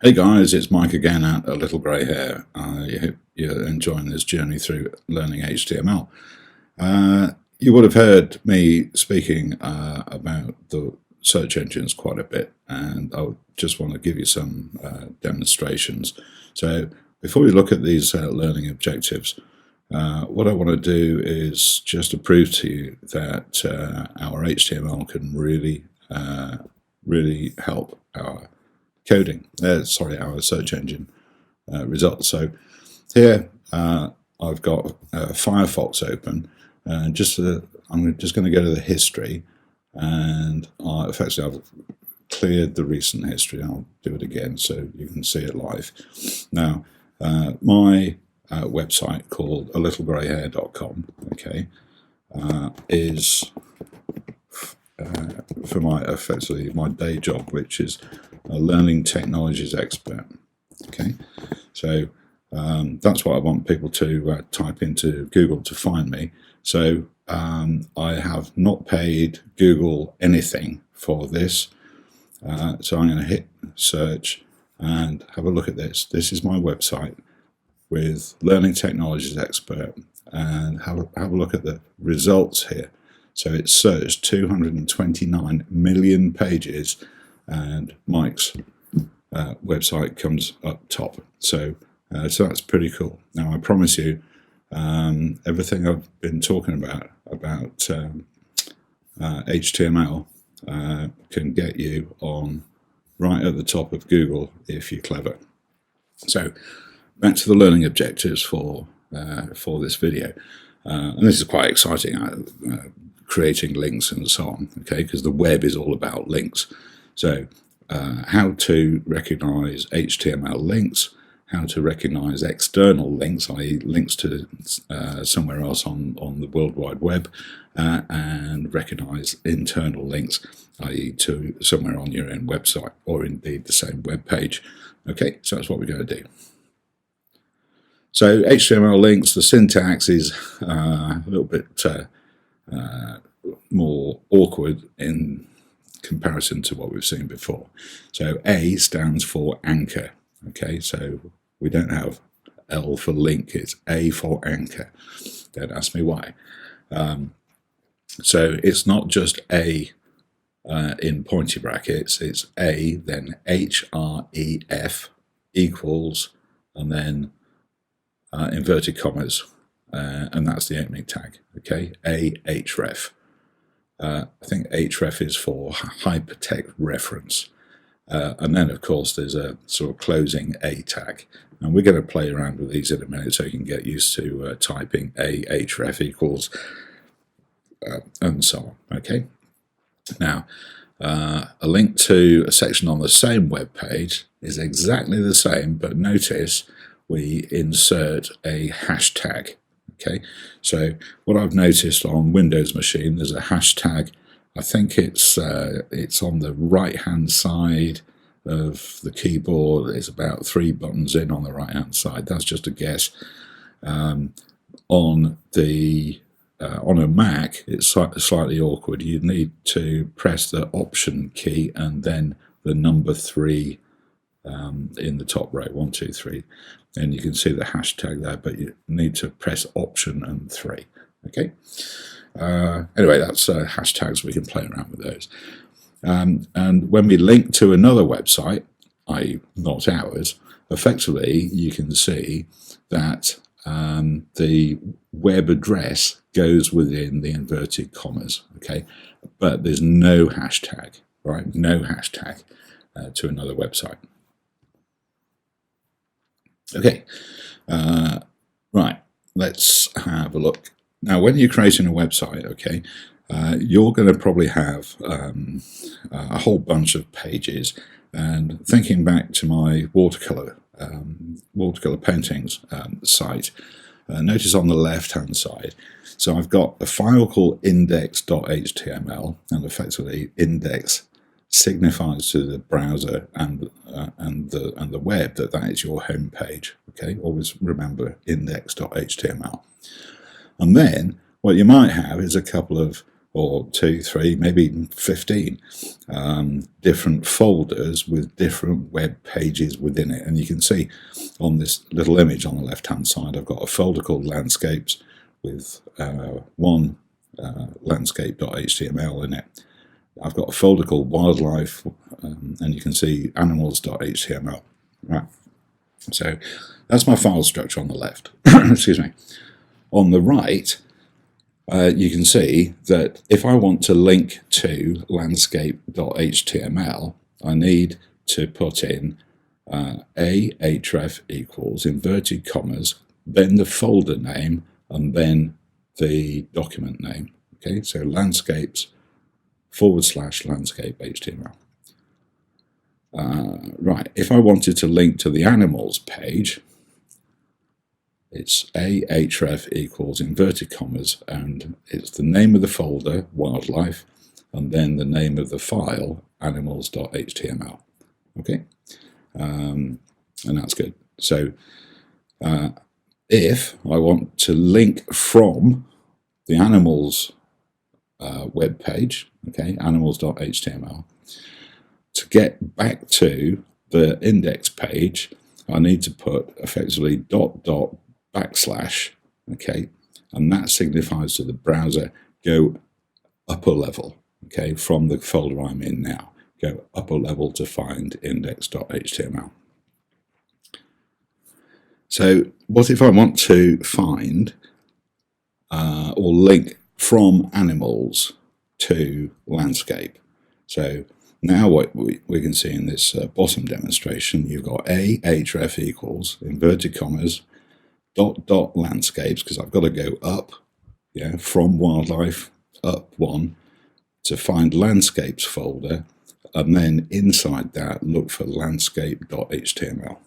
Hey guys, it's Mike again at A Little Grey Hair. I hope you're enjoying this journey through learning HTML. You would have heard me speaking about the search engines quite a bit, and I just want to give you some demonstrations. So before we look at these learning objectives, what I want to do is just to prove to you that our HTML can really help our coding, our search engine results. So here I've got Firefox open, and I'm just going to go to the history, and effectively I've cleared the recent history. I'll do it again so you can see it live. Now, my website called alittlegreyhair.com, okay, is for effectively my day job, which is a learning technologies expert. Okay, so that's what I want people to type into Google to find me. So I have not paid Google anything for this. So I'm going to hit search and have a look at this. This is my website with learning technologies expert, and have a look at the results here. So it's searched 229 million pages, and Mike's website comes up top. So that's pretty cool. Now I promise you, everything I've been talking about HTML can get you on right at the top of Google if you're clever. So back to the learning objectives for this video, and this is quite exciting. Creating links and so on, okay, because the web is all about links. So how to recognize HTML links, how to recognize external links, i.e. links to somewhere else on the World Wide Web, and recognize internal links, i.e. to somewhere on your own website, or indeed the same web page. Okay, so that's what we're going to do. So HTML links, the syntax is a little bit more awkward in comparison to what we've seen before. So A stands for anchor. Okay, so we don't have L for link, it's A for anchor. Don't ask me why. So it's not just A in pointy brackets, it's A, then href equals, and then inverted commas, and that's the opening tag. Okay, href. I think href is for hypertext reference, and then of course there's a sort of closing a tag, and we're going to play around with these in a minute so you can get used to typing href equals and so on. Okay, now a link to a section on the same web page is exactly the same, but notice we insert a hashtag. Okay, so what I've noticed on Windows machine, there's a hashtag. I think it's on the right hand side of the keyboard. It's about 3 buttons in on the right hand side. That's just a guess. On a Mac, it's slightly awkward. You need to press the Option key and then the number 3 in the top row, 1, 2, 3, and you can see the hashtag there, but you need to press Option and 3. Okay. Anyway, that's hashtags. We can play around with those. And when we link to another website, i.e. not ours, effectively you can see that the web address goes within the inverted commas. Okay, but there's no hashtag, right? No hashtag to another website. Okay, right, let's have a look. Now, when you're creating a website, okay, you're going to probably have a whole bunch of pages. And thinking back to my watercolor paintings site, notice on the left-hand side, so I've got a file called index.html, and effectively index signifies to the browser and the web that is your home page. Okay, always remember index.html. And then what you might have is a couple of or 2, 3, maybe even 15 different folders with different web pages within it. And you can see on this little image on the left hand side, I've got a folder called landscapes with one landscape.html in it. I've got a folder called wildlife, and you can see animals.html. Right. So that's my file structure on the left. Excuse me. On the right, you can see that if I want to link to landscape.html, I need to put in href equals inverted commas, then the folder name, and then the document name. Okay, so landscapes / landscape HTML. Right, if I wanted to link to the animals page, it's href equals inverted commas, and it's the name of the folder, wildlife, and then the name of the file, animals.html. Okay, and that's good. So if I want to link from the animals web page, okay, animals.html, to get back to the index page, I need to put effectively .. okay, and that signifies to the browser go upper level, okay, from the folder I'm in now, go upper level to find index.html. So what if I want to find or link from animals to landscape? So now what we can see in this bottom demonstration, you've got href equals inverted commas ... landscapes, because I've got to go up, yeah, from wildlife up one to find landscapes folder, and then inside that look for landscape.html.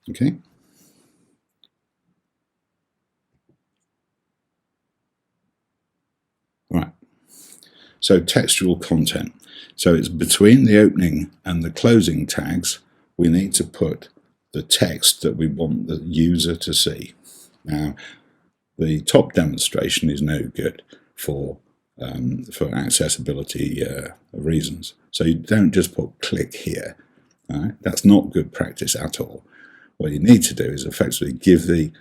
Okay. Right. So textual content. So it's between the opening and the closing tags, we need to put the text that we want the user to see. Now, the top demonstration is no good for accessibility reasons. So you don't just put click here. Right? That's not good practice at all. What you need to do is effectively give the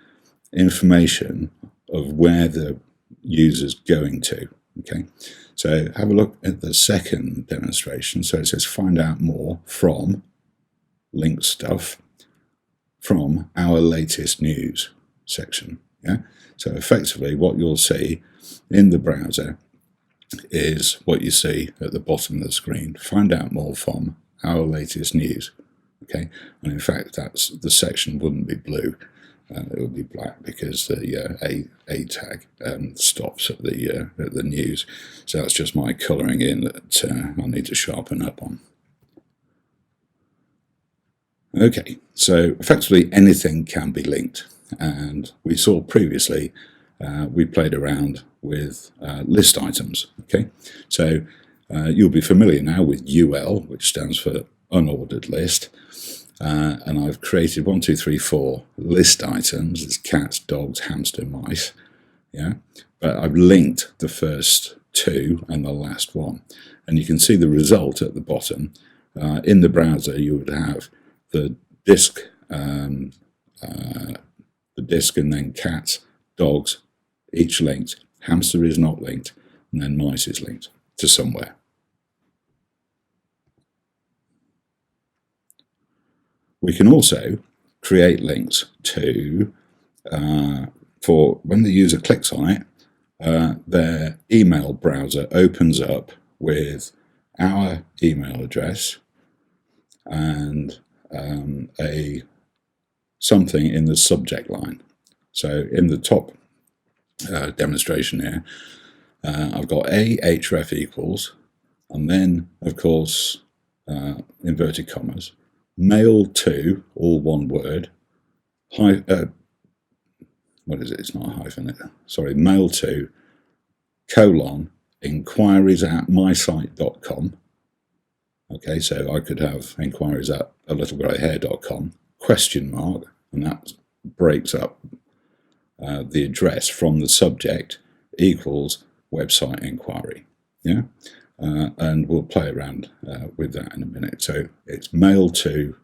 information of where the user's going to. Okay, so have a look at the second demonstration. So it says find out more from link stuff from our latest news section. Yeah, so effectively what you'll see in the browser is what you see at the bottom of the screen. Find out more from our latest news. Okay, and in fact that's the section wouldn't be blue, it would be black, because the a tag stops at the news. So that's just my colouring in that I need to sharpen up on. Okay, so effectively anything can be linked, and we saw previously we played around with list items. Okay, so you'll be familiar now with UL, which stands for unordered list, and I've created 1, 2, 3, 4 list items. It's cats, dogs, hamster, mice. Yeah, but I've linked the first 2 and the last one, and you can see the result at the bottom. In the browser, you would have the disk and then cats, dogs, each linked. Hamster is not linked, and then mice is linked to somewhere. We can also create links to, for when the user clicks on it, their email browser opens up with our email address and something in the subject line. So in the top demonstration here, I've got href equals, and then of course inverted commas, mail to, all one word, what is it? It's not a hyphen. Sorry, mail to, : inquiries@mysite.com. Okay, so I could have inquiries@alittlegreyhair.com, ? And that breaks up the address from the subject, equals website inquiry. Yeah, and we'll play around with that in a minute. So it's mail to :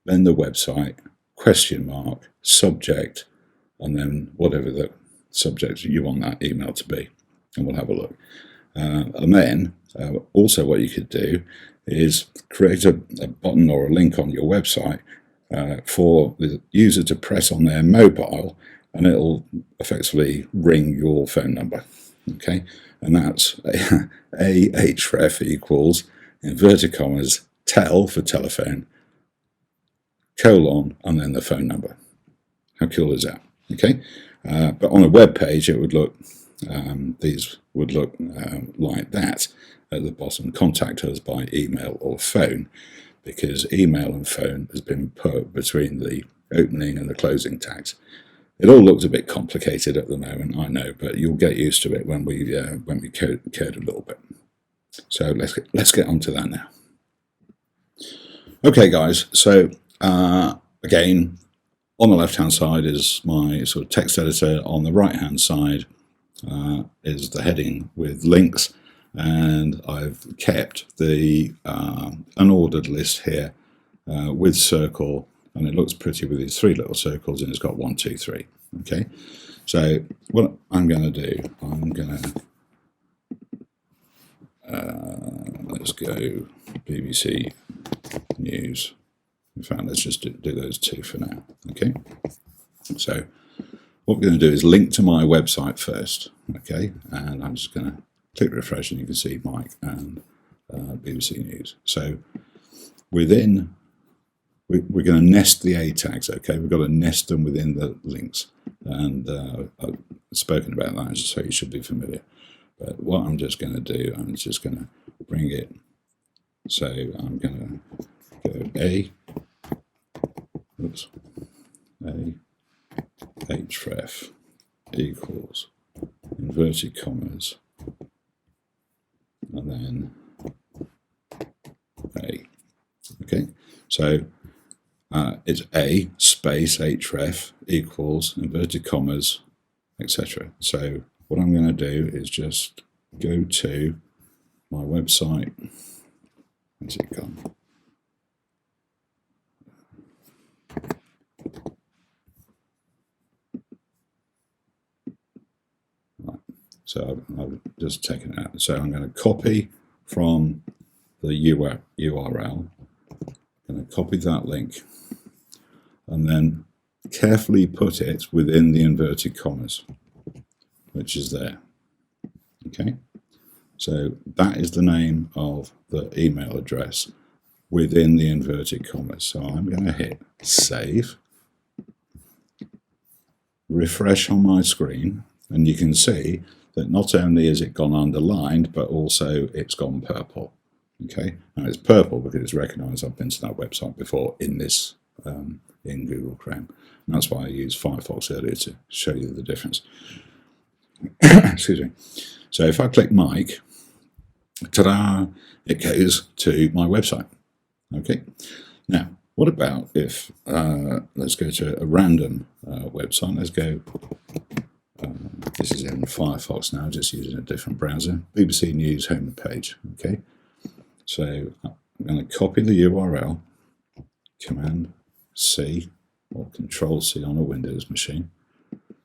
then the website, question mark, subject, and then whatever the subject you want that email to be, and we'll have a look. And then also what you could do is create a button or a link on your website for the user to press on their mobile, and it'll effectively ring your phone number. Okay, and that's a href equals inverted commas tel for telephone and then the phone number. How cool is that? Okay, but on a web page it would look these would look like that at the bottom. Contact us by email or phone, because email and phone has been put between the opening and the closing tags. It all looks a bit complicated at the moment, I know, but you'll get used to it when we code a little bit. So let's get on to that now. Okay, guys. So again, on the left-hand side is my sort of text editor. On the right-hand side is the heading with links, and I've kept the unordered list here with circle, and it looks pretty with these three little circles, and it's got 1, 2, 3. Okay, so what I'm going to do, I'm going to let's go BBC News. In fact, let's just do those two for now. Okay, so what we're going to do is link to my website first. Okay, and I'm just going to click refresh, and you can see Mike and BBC News. So within, we're going to nest the A tags. Okay, we've got to nest them within the links, and I've spoken about that, so you should be familiar. But what I'm just going to do, I'm just going to bring it. So I'm going to go A href equals inverted commas and then A. Okay, so it's A space href equals inverted commas, etc. So what I'm going to do is just go to my website. Where's it gone? Right. So I've just taken it out. So I'm going to copy from the URL. I'm going to copy that link and then carefully put it within the inverted commas, which is there. Okay, so that is the name of the email address within the inverted commas. So I'm going to hit save, refresh on my screen, and you can see that not only is it gone underlined, but also it's gone purple. Okay, now it's purple because it's recognized I've been to that website before in this in Google Chrome. And that's why I used Firefox earlier to show you the difference. Excuse me. So if I click Mike, ta-da, it goes to my website. Okay. Now, what about if, let's go to a random website. Let's go, this is in Firefox now, just using a different browser. BBC News homepage. Okay. So I'm going to copy the URL, Command C or Control C on a Windows machine.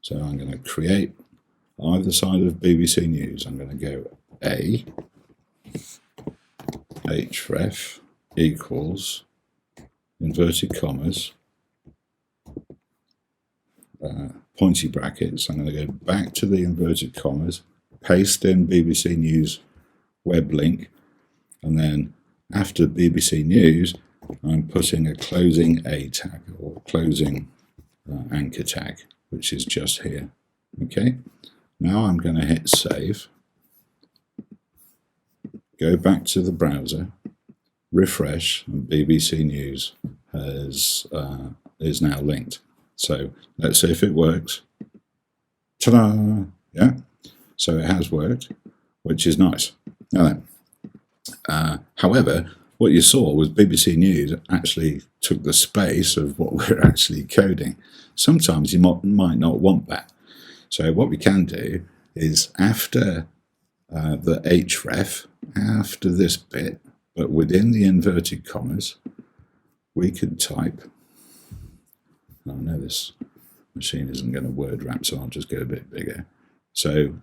So I'm going to create either side of BBC News. I'm going to go A href equals inverted commas, pointy brackets. I'm going to go back to the inverted commas, paste in BBC News web link, and then after BBC News, I'm putting a closing A tag or closing anchor tag, which is just here. Okay, now I'm going to hit save, go back to the browser, refresh, and BBC News is now linked. So let's see if it works. Ta-da! Yeah, so it has worked, which is nice. Now then, however, what you saw was BBC News actually took the space of what we're actually coding. Sometimes you might not want that. So what we can do is after the href, after this bit, but within the inverted commas, we could type, I know this machine isn't going to word wrap, so I'll just go a bit bigger. So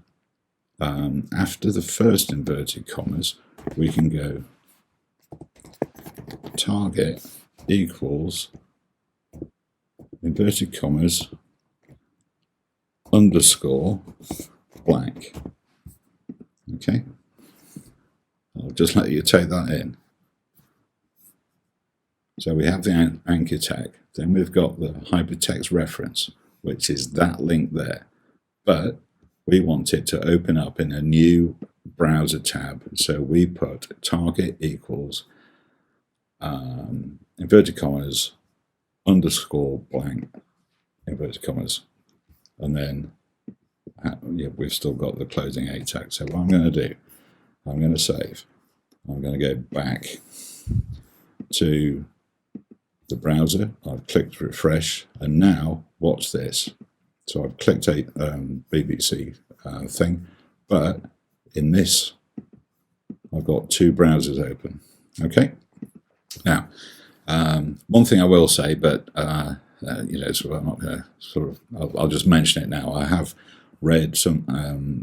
after the first inverted commas, we can go target equals inverted commas underscore blank. Okay, I'll just let you take that in. So we have the anchor tag, then we've got the hypertext reference, which is that link there, but we want it to open up in a new browser tab, so we put target equals inverted commas underscore blank inverted commas, and then we've still got the closing A tag. So what I'm going to do, I'm going to save, I'm going to go back to the browser, I've clicked refresh, and now watch this. So I've clicked a BBC thing, but in this I've got two browsers open. Okay, now one thing I will say, but so I'm not going to I'll just mention it now. I have read some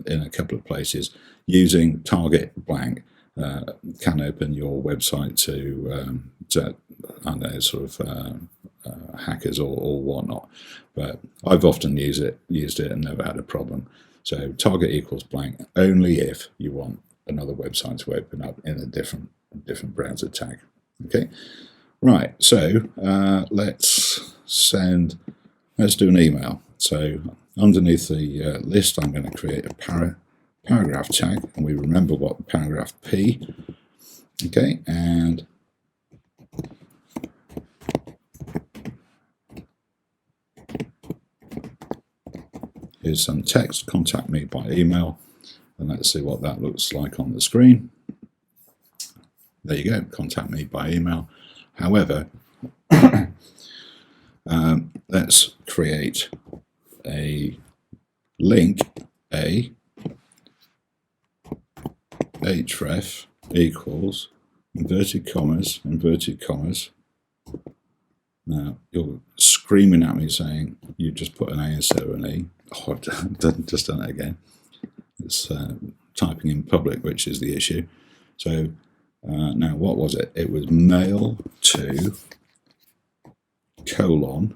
in a couple of places using target blank can open your website to I don't know, hackers or whatnot, but I've often used it and never had a problem. So target equals blank only if you want another website to open up in a different browser tag. Okay, right. So let's do an email. So underneath the list, I'm going to create a paragraph tag, and we remember what paragraph P. Okay, and here's some text, contact me by email, and let's see what that looks like on the screen. There you go, contact me by email. However, let's create a link, href equals inverted commas. Now you're screaming at me saying you just put an A instead of an E. Oh, I've just done it again. It's typing in public, which is the issue. So now what was it? It was mail to colon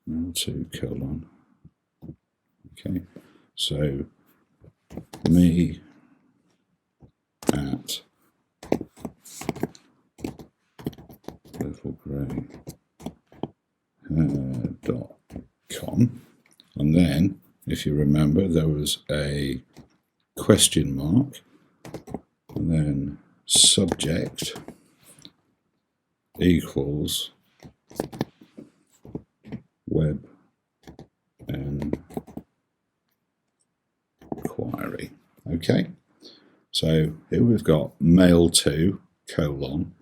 mail to colon. Okay, so me at littlegrey.com, and then if you remember there was a question mark and then subject equals web inquiry. Okay, so here we've got mail to colon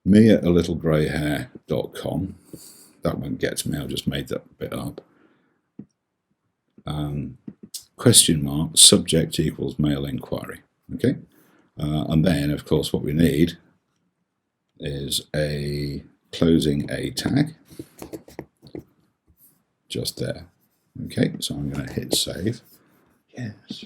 me at littlegreyhair.com. That one gets me, I just made that bit up. Question mark subject equals mail inquiry. Okay, and then of course what we need is a closing A tag just there. Okay, so I'm going to hit save. Yes,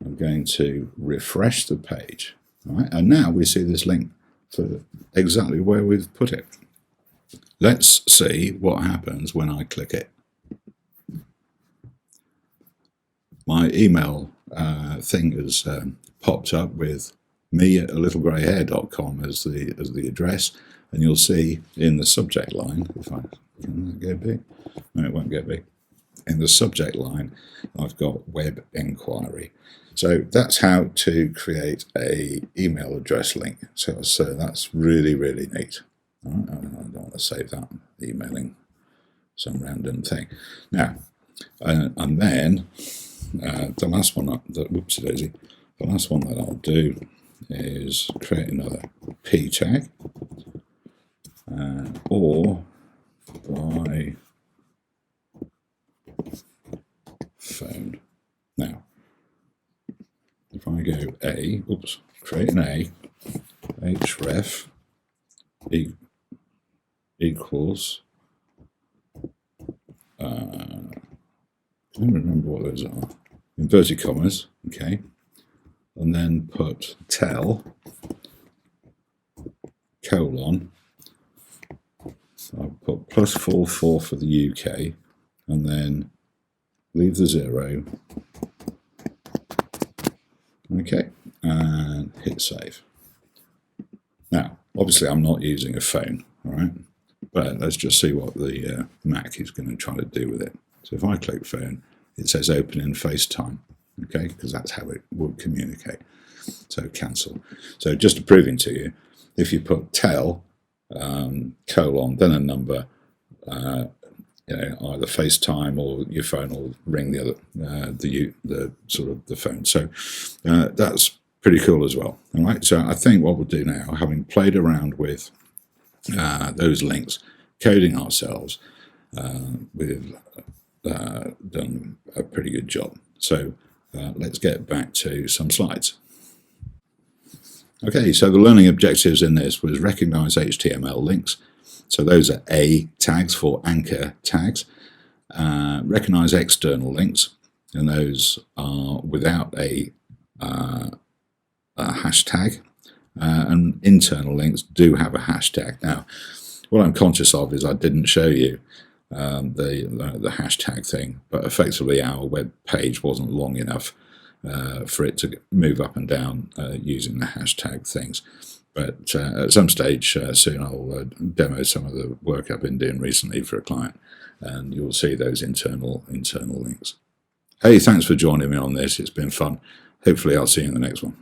I'm going to refresh the page. All right, and now we see this link for exactly where we've put it. Let's see what happens when I click it. My email thing has popped up with me at littlegreyhair.com as the address, and you'll see in the subject line, if I can that go big? No, it won't go big. In the subject line, I've got web inquiry. So that's how to create a email address link. So that's really, really neat. I don't want to save that emailing some random thing. Now, and then the last one whoopsie daisy. The last one that I'll do is create another P tag, or by phone. Now, if I go create an href equals, I don't remember what those are, inverted commas, okay, and then put tell colon, I'll put +44 for the UK, and then leave the 0, okay, and hit save. Now, obviously I'm not using a phone, all right, but let's just see what the Mac is going to try to do with it. So if I click phone, it says open in FaceTime, okay, because that's how it will communicate. So cancel. So just proving to you, if you put tell colon, then a number, either FaceTime or your phone will ring the other, the sort of the phone. So that's pretty cool as well. All right. So I think what we'll do now, having played around with those links, coding ourselves, we've done a pretty good job. So let's get back to some slides. Okay, so the learning objectives in this was recognize HTML links. So those are A tags for anchor tags. Recognize external links, and those are without a hashtag. And internal links do have a hashtag. Now, what I'm conscious of is I didn't show you the hashtag thing, but effectively our web page wasn't long enough for it to move up and down using the hashtag things. But at some stage soon I'll demo some of the work I've been doing recently for a client, and you'll see those internal links. Hey, thanks for joining me on this. It's been fun. Hopefully I'll see you in the next one.